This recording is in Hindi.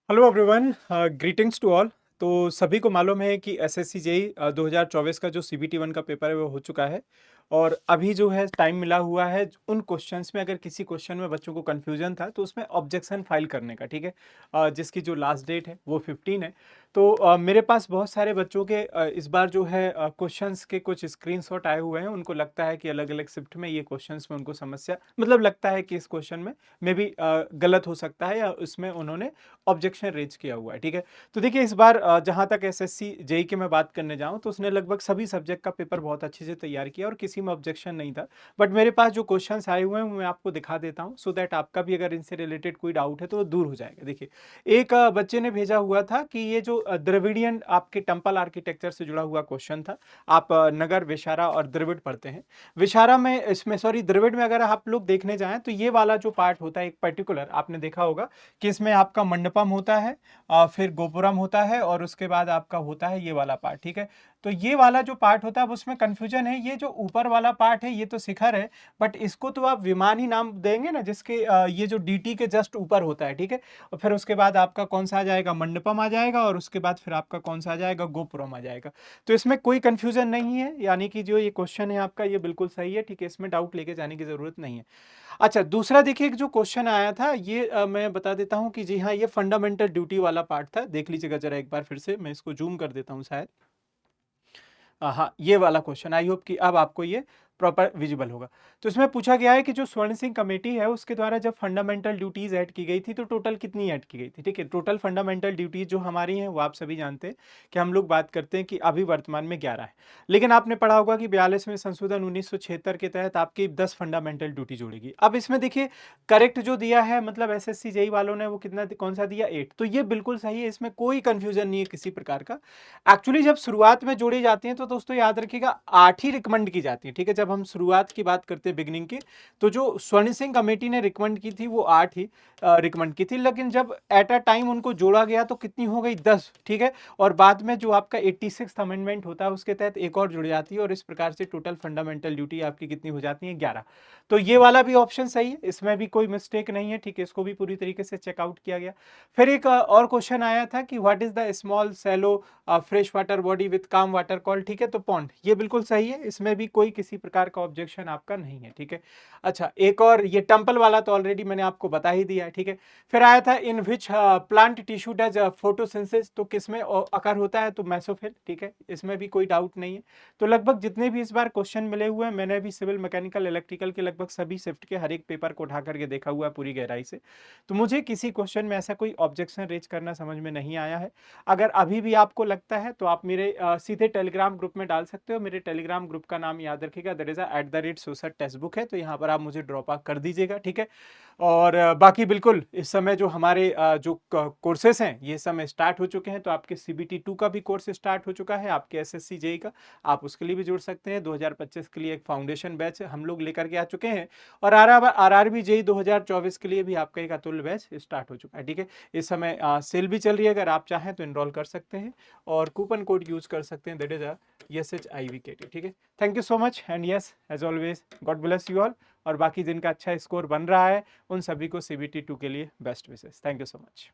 Hello everyone, greetings to all. तो सभी को मालूम है कि एसएससी जेई 2024 का जो सीबीटी 1 का पेपर है वो हो चुका है। और अभी जो है टाइम मिला हुआ है उन क्वेश्चंस में, अगर किसी क्वेश्चन में बच्चों को कंफ्यूजन था तो उसमें ऑब्जेक्शन फाइल करने का, ठीक है। जिसकी जो लास्ट डेट है वो 15 है। तो मेरे पास बहुत सारे बच्चों के इस बार जो है क्वेश्चंस के कुछ स्क्रीनशॉट आए हुए हैं। उनको लगता है कि अलग अलग शिफ्ट में ये क्वेश्चंस में उनको समस्या, मतलब लगता है कि इस क्वेश्चन में मे बी गलत हो सकता है या उसमें उन्होंने ऑब्जेक्शन रेज किया हुआ है, ठीक है। तो देखिए इस बार जहां तक एसएससी जेई की मैं बात करने जाऊं तो उसने लगभग सभी सब्जेक्ट का पेपर बहुत अच्छे से तैयार किया और किसी में ऑब्जेक्शन नहीं था। बट मेरे पास जो क्वेश्चंस आए हुए हैं वो मैं आपको दिखा देता हूं, सो दैट आपका भी अगर इनसे रिलेटेड कोई डाउट है तो वो दूर हो जाएगा। देखिए, एक बच्चे ने भेजा हुआ था कि ये जो द्रविडियन आपके टेम्पल आर्किटेक्चर से जुड़ा हुआ क्वेश्चन था। आप नगर, विशारा और द्रविड़ पढ़ते हैं। विशारा में, इसमें सॉरी द्रविड़ में अगर आप लोग देखने जाएं तो ये वाला जो पार्ट होता है एक पर्टिकुलर, आपने देखा होगा कि इसमें आपका मंडपम होता है, फिर गोपुरम होता है और उसके बाद आपका होता है ये वाला पार्ट, ठीक है। तो ये वाला जो पार्ट होता है अब उसमें कंफ्यूजन है। ये जो ऊपर वाला पार्ट है ये तो शिखर है, बट इसको तो आप विमान ही नाम देंगे ना, जिसके ये जो डीटी के जस्ट ऊपर होता है, ठीक है। और फिर उसके बाद आपका कौन सा आ जाएगा, मंडपम आ जाएगा, और उसके बाद फिर आपका कौन सा आ जाएगा, गोपुरम आ जाएगा। तो इसमें कोई कंफ्यूजन नहीं है, यानी कि जो ये क्वेश्चन है आपका ये बिल्कुल सही है, ठीक है। इसमें डाउट लेके जाने की जरूरत नहीं है। अच्छा, दूसरा देखिए, एक जो क्वेश्चन आया था ये मैं बता देता हूं कि जी हाँ, ये फंडामेंटल ड्यूटी वाला पार्ट था। देख लीजिएगा जरा एक बार फिर से, मैं इसको जूम कर देता हूं शायद। हाँ, ये वाला क्वेश्चन, आई होप कि अब आपको ये प्रॉपर विजिबल होगा। तो इसमें पूछा गया है कि जो स्वर्ण सिंह कमेटी है उसके द्वारा जब फंडामेंटल ड्यूटीज ऐड की गई थी तो टोटल कितनी ऐड की गई थी, ठीक है। टोटल फंडामेंटल ड्यूटीज जो हमारी हैं वो आप सभी जानते हैं कि हम लोग बात करते हैं कि अभी वर्तमान में 11 है। लेकिन आपने पढ़ा होगा कि 42वें संशोधन 1976 के तहत आपकी 10 फंडामेंटल ड्यूटी जोड़ेगी। अब इसमें देखिए, करेक्ट जो दिया है, मतलब एसएससी जेई वालों ने वो कितना, कौन सा दिया, 8। तो ये बिल्कुल सही है, इसमें कोई कंफ्यूजन नहीं है किसी प्रकार का। एक्चुअली जब शुरुआत में जोड़ी जाती हैं तो दोस्तों याद रखिएगा 8 ही रिकमेंड की जाती है, ठीक है। जब हम शुरुआत की बात करते हैं बिगनिंग की, तो जो स्वर्ण सिंह कमेटी ने रिकमेंड की थी वो 8 ही रिकमेंड की थी। लेकिन जब एट अ टाइम उनको जोड़ा गया तो कितनी हो गई, 10, ठीक है। और बाद में जो आपका 86th अमेंडमेंट होता है उसके तहत एक और जुड़ जाती है और इस प्रकार से टोटल फंडामेंटल ड्यूटी आपकी कितनी हो जाती है, 11। तो ये वाला भी ऑप्शन सही है, इसमें भी कोई मिस्टेक नहीं है, ठीक है। इसको भी पूरी तरीके से चेकआउट किया गया। फिर एक और क्वेश्चन आया था कि what is the small shallow fresh water body with calm water call, ठीक है। तो पॉन्ड, ये बिल्कुल सही है, इसमें भी कोई किसी प्रकार का ऑब्जेक्शन आपका नहीं है, ठीक है। अच्छा, एक और ये टेम्पल वाला तो ऑलरेडी मैंने आपको बता ही दिया है, ठीक है। फिर आया था in which plant tissue does photosynthesis, तो किसमें अकर होता है, तो मेसोफिल, ठीक है। इसमें भी कोई डाउट नहीं है। तो लगभग जितने भी इस बार क्वेश्चन मिले हुए हैं, मैंने भी सिविल, मैकेनिकल, इलेक्ट्रिकल के लगभग सभी शिफ्ट के हर एक पेपर को उठा करके देखा हुआ है पूरी गहराई से। तो मुझे किसी क्वेश्चन में ऐसा कोई ऑब्जेक्शन रेज करना समझ में नहीं आया है। अगर अभी भी आपको लगता है तो आप मेरे सीधे टेलीग्राम ग्रुप में डाल सकते हो। मेरे टेलीग्राम ग्रुप का नाम याद रखिएगा, दैट इज @SOSAT टेक्स्टबुक है। तो यहाँ पर आप मुझे ड्रॉप आउट कर दीजिएगा, ठीक है। और बाकी बिल्कुल इस समय जो हमारे जो कोर्सेस हैं ये समय स्टार्ट हो चुके हैं। तो आपके सीबीटी 2 का भी कोर्स स्टार्ट हो चुका है, आपके एसएससी जेई का, आप उसके लिए भी जुड़ सकते हैं। 2025 के लिए एक फाउंडेशन बैच हम लोग लेकर के आ चुके हैं। और आरआरबी जेई 2024 के लिए भी आपका एक अतुल्य बैच स्टार्ट हो चुका है, ठीक है। इस समय सेल भी चल रही है, अगर आप चाहें तो इनरोल कर सकते हैं और कूपन कोड यूज कर सकते हैं, दैट इज SHIVKT, ठीक है। Thank you so much and yes, as always, God bless you all. और बाकी जिनका अच्छा स्कोर बन रहा है उन सभी को सीबीटी 2 के लिए best wishes. Thank you so much.